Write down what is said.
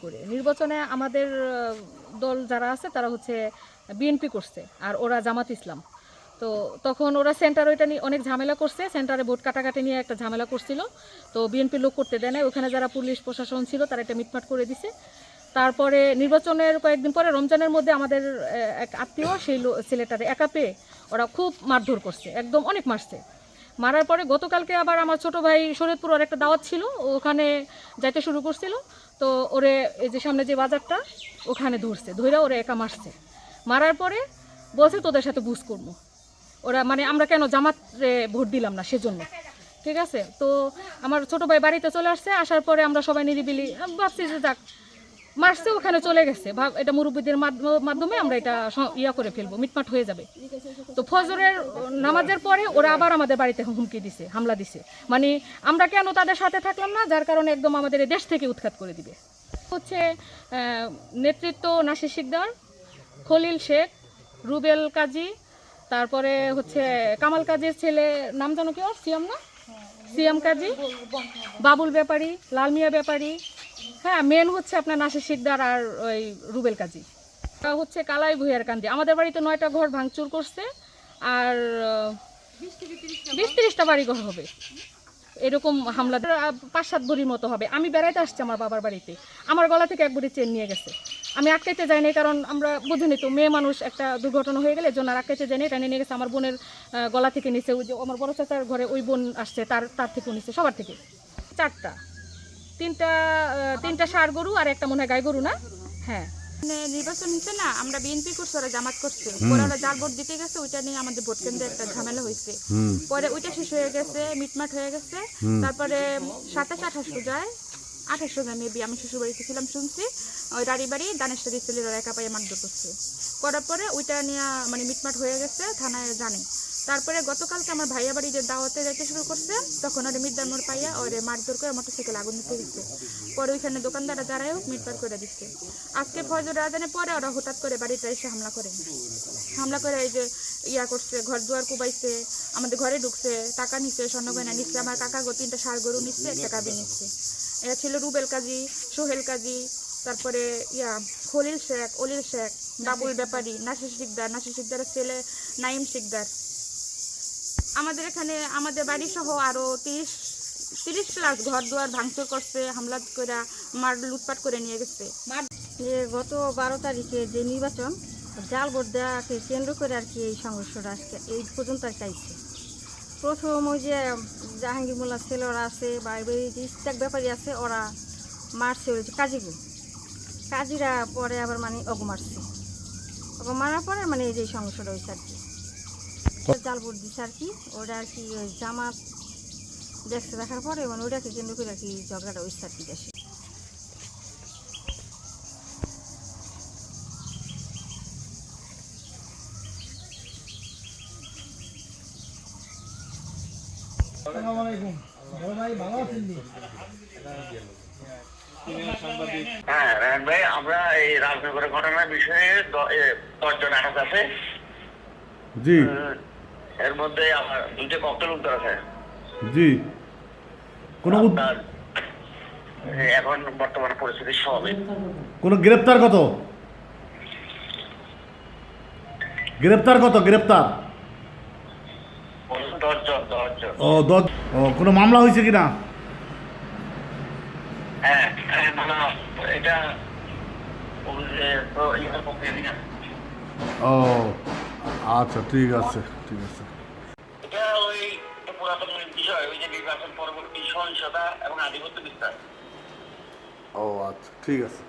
করে নির্বাচনে আমাদের দল যারা আছে তারা হচ্ছে বিএনপি করছে আর ওরা জামাত ইসলাম। তো তখন ওরা সেন্টার ওইটা নিয়ে অনেক ঝামেলা করছে, সেন্টারে ভোট কাটাকাটি নিয়ে একটা ঝামেলা করছিল। তো বিএনপি লোক করতে দেয় না, ওখানে যারা পুলিশ প্রশাসন ছিল তারা এটা মিটমাট করে দিছে। তারপরে নির্বাচনের কয়েকদিন পরে রমজানের মধ্যে আমাদের এক আত্মীয় সেই ছেলেটারে একা পেয়ে ওরা খুব মারধর করছে, একদম অনেক মারছে। মারার পরে গতকালকে আবার আমার ছোট ভাই শরীয়তপুর ওর একটা দাওয়াত ছিল, ওখানে যাইতে শুরু করছিল। তো ওরে এই যে সামনে যে বাজারটা ওখানে ধরছে, ধরে ওরা একা মারছে। মারার পরে বলছে তোদের সাথে বুঝ করবো। ওরা মানে আমরা কেন জামাতে ভোট দিলাম না সেজন্য, ঠিক আছে। তো আমার ছোট ভাই বাড়িতে চলে আসছে, আসার পরে আমরা সবাই নিরিবিলি ভাবছি যে যাক মারছে ওখানে চলে গেছে, ভাব এটা মুরব্বীদের মাধ্যমে আমরা এটা ইয়া করে ফেলবো, মিটমাট হয়ে যাবে। তো ফজরের নামাজের পরে ওরা আবার আমাদের বাড়িতে হুমকি দিছে, হামলা দিছে। মানে আমরা কেন তাদের সাথে থাকলাম না, যার কারণে একদম আমাদের দেশ থেকে উৎখাত করে দিবে। হচ্ছে নেতৃত্ব নাসির শিকদার, খলিল শেখ, রুবেল কাজী, তারপরে হচ্ছে কামাল কাজীর ছেলে নাম জানো কি ওর, সিয়াম না, সিয়াম কাজী, বাবুল ব্যাপারী, লাল মিয়া ব্যাপারী, হ্যাঁ মেন হচ্ছে আপনার নাসির শিকদার আর ওই রুবেল কাজী। হচ্ছে কালাই ভুইয়ার কান্দি আমাদের বাড়িতে 9টা ঘর ভাঙচুর করছে, আর 20-30টা বাড়িঘর হবে এরকম হামলা, 5-7 ভরির মতো হবে। আমি বেড়াইতে আসছি আমার বাবার বাড়িতে, আমার গলা থেকে 1 ভরি চেন নিয়ে গেছে। আমি আটকাইতে যাইনি, কারণ আমরা বুঝিনি তো মেয়ে মানুষ, একটা দুর্ঘটনা হয়ে গেলে জন্য আটকাইতে যাইনি, টেনে নিয়ে গেছে। আমার বোনের গলা থেকে নিচে, ওই যে আমার বড় চাচার ঘরে ওই বোন আসছে, তার থেকে নিচে, সবার থেকে। 4টা, 3টা ষাঁড় গরু আর একটা মনে হয় গাই গরু না, হ্যাঁ। নির্বাচন হয়েছে না, আমরা বিএনপি করছি, ওরা জামাত করছে। পরে ওরা যার ভোট দিতে গেছে ওইটা নিয়ে আমাদের ভোট কেন্দ্রে একটা ঝামেলা হয়েছে। পরে ওইটা শেষ হয়ে গেছে, মিটমাট হয়ে গেছে। তারপরে 27-28 রোজায়, 28 রোজায় মেবি আমি শ্বশুর বাড়িতে ছিলাম, শুনছি ওই রাড়ি বাড়ি দানেশ্বরী ছেলের ওরা একা পায়ে মারধর করছে। করার পরে ওইটা নিয়ে মানে মিটমাট হয়ে গেছে, থানায় জানে। তারপরে গতকালকে আমার ভাইয়া বাড়ি যে দাওয়াতে যাইতে শুরু করছে, তখন ওরে মিটদার মোড় পাইয়া ওরে মারধর করে মোটরসাইকেল আগুন দিতে দিচ্ছে। পরে ওইখানে দোকানদাররা যারাইও মিটমাট করে দিচ্ছে। আজকে ফজর আজানের পরে ওরা হঠাৎ করে বাড়িতে এসে হামলা করে এই যে ইয়া করছে, ঘর দুয়ার কুবাইছে, আমাদের ঘরে ঢুকছে, টাকা নিচ্ছে, স্বর্ণ গয়না নিচ্ছে, আমার কাকা 3টা ষাঁড় গরু নিচ্ছে, একটা গাভী নিচ্ছে। এরা ছিল রুবেল কাজী, সোহেল কাজী, তারপরে খলিল শেখ, অলিল শেখ, বাবুল ব্যাপারী, নাসির শিকদারের ছেলে নাইম শিকদার। আমাদের এখানে আমাদের বাড়ি সহ আরো 30+ ঘর দুয়ার ভাঙচুর করছে, হামলা করে লুটপাট করে নিয়ে গেছে। গত 12 তারিখে যে নির্বাচন, জাল ভোট দেওয়াকে কেন্দ্র করে আর কি এই সংঘর্ষটা আজকে এই পর্যন্ত আর চাইছে। প্রথম ওই যে জাহাঙ্গীর মোল্লা ছেলেরা আছে বা যে ইস্তাক ব্যাপারী আছে, ওরা মারছে ওই যে কাজীরা, পরে আবার মানে মারছে, মারার পরে মানে এই যে সংঘর্ষটা হয়েছে আর কি। জাল ভোট দিচ্ছে আর কি, ওটা আর কি ওই জামাত দেখছে, দেখার পরে মানে ওইটাকে কেন্দ্র করে আর কি ঝগড়াটা হয়েছে আর কি দেশে। হ্যাঁ রায়হান ভাই, আমরা এই রাজনগরের ঘটনার বিষয়ে 10 জন আটক আছে। জি এর মধ্যে আমার 2টা ককটেল উদ্ধার আছে জি কোনো আপনার এখন বর্তমান পরিস্থিতি স্বাভাবিক। কোনো গ্রেপ্তার কত? গ্রেপ্তার কত? গ্রেপ্তার 10 জন 10 জন। ও 10। ও কোনো মামলা হয়েছে কিনা? হ্যাঁ মানে এটা ইয়ের পক্ষে না। ও আচ্ছা, ঠিক আছে ঠিক আছে। এটা ওই পুরাতন বিষয়, ওই যে নির্বাচন পরবর্তী সহিংসতা এবং আধিপত্য বিস্তার। ও আচ্ছা, ঠিক আছে।